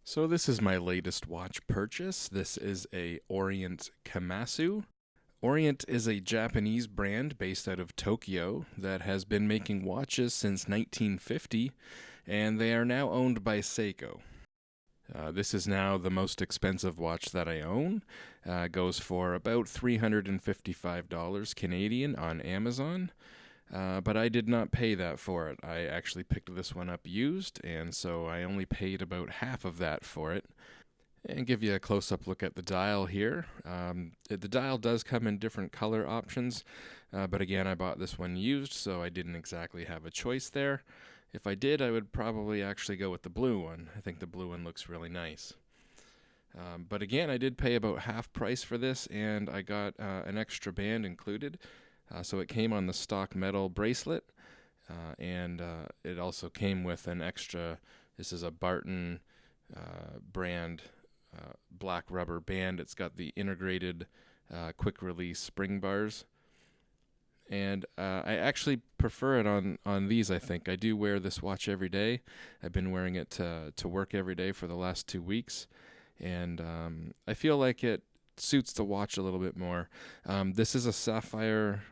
So this is my latest watch purchase. This is a Orient Kamasu. Orient is a Japanese brand based out of Tokyo that has been making watches since 1950, and they are now owned by Seiko. This is now the most expensive watch that I own. Goes for about $355 Canadian on Amazon. But I did not pay that for it. I actually picked this one up used, and so I only paid about half of that for it. And give you a close-up look at the dial here. The dial does come in different color options, but again, I bought this one used, so I didn't exactly have a choice there. If I did, I would probably actually go with the blue one. I think the blue one looks really nice. But again, I did pay about half price for this, and I got an extra band included. So it came on the stock metal bracelet, and it also came with an extra, this is a Barton brand black rubber band. It's got the integrated quick release spring bars. And I actually prefer it on these, I think. I do wear this watch every day. I've been wearing it to work every day for the last 2 weeks. And I feel like it suits the watch a little bit more. This is a sapphire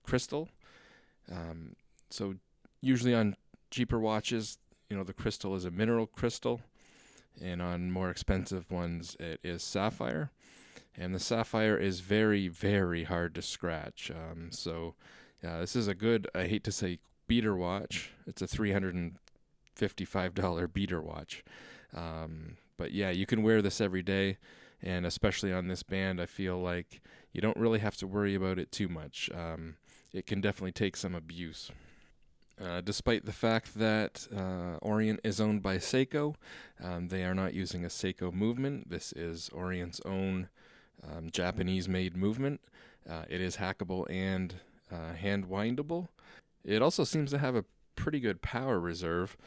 crystal. So usually on cheaper watches, the crystal is a mineral crystal, and on more expensive ones, it is sapphire. And the sapphire is very, very hard to scratch. This is a good, I hate to say beater watch. It's a $355 beater watch. But yeah, you can wear this every day, and especially on this band, I feel like you don't really have to worry about it too much. It can definitely take some abuse. Despite the fact that Orient is owned by Seiko, they are not using a Seiko movement. This is Orient's own Japanese-made movement. It is hackable and hand-windable. It also seems to have a pretty good power reserve.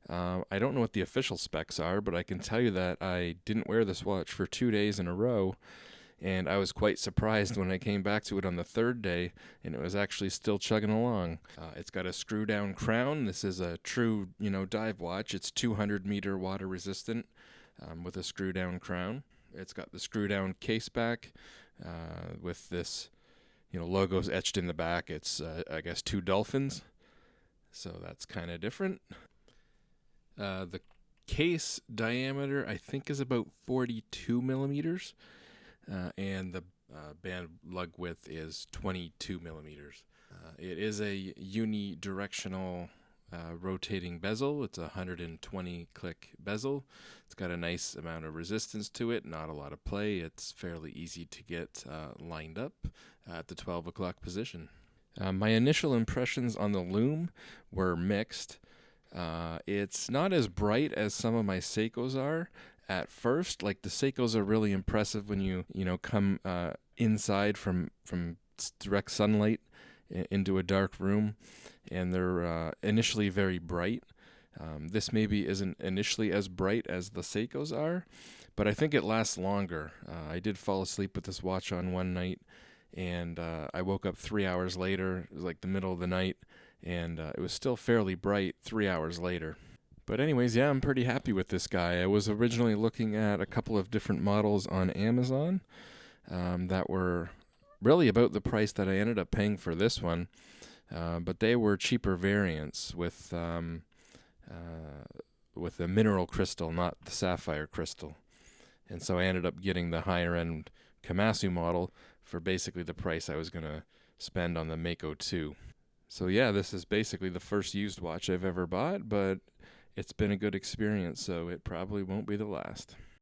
I don't know what the official specs are, but I can tell you that I didn't wear this watch for 2 days in a row, and I was quite surprised when I came back to it on the third day, and it was actually still chugging along. It's got a screw-down crown. This is a true, dive watch. It's 200-meter water resistant with a screw-down crown. It's got the screw-down case back with this, logos etched in the back. It's, I guess, 2 dolphins, so that's kind of different. The case diameter, I think, is about 42 millimeters. And the band lug width is 22 millimeters. It is a unidirectional rotating bezel. It's a 120 click bezel. It's got a nice amount of resistance to it, not a lot of play. It's fairly easy to get lined up at the 12 o'clock position. My initial impressions on the lume were mixed. It's not as bright as some of my Seikos are. At first, like the Seikos are really impressive when you come inside from direct sunlight into a dark room, and they're initially very bright. This maybe isn't initially as bright as the Seikos are, but I think it lasts longer. I did fall asleep with this watch on one night, and I woke up 3 hours later. It was like the middle of the night, and it was still fairly bright 3 hours later. But anyways, yeah, I'm pretty happy with this guy. I was originally looking at a couple of different models on Amazon that were really about the price that I ended up paying for this one, but they were cheaper variants with the mineral crystal, not the sapphire crystal. And so I ended up getting the higher-end Kamasu model for basically the price I was going to spend on the Mako 2. So yeah, this is basically the first used watch I've ever bought, but it's been a good experience, so it probably won't be the last.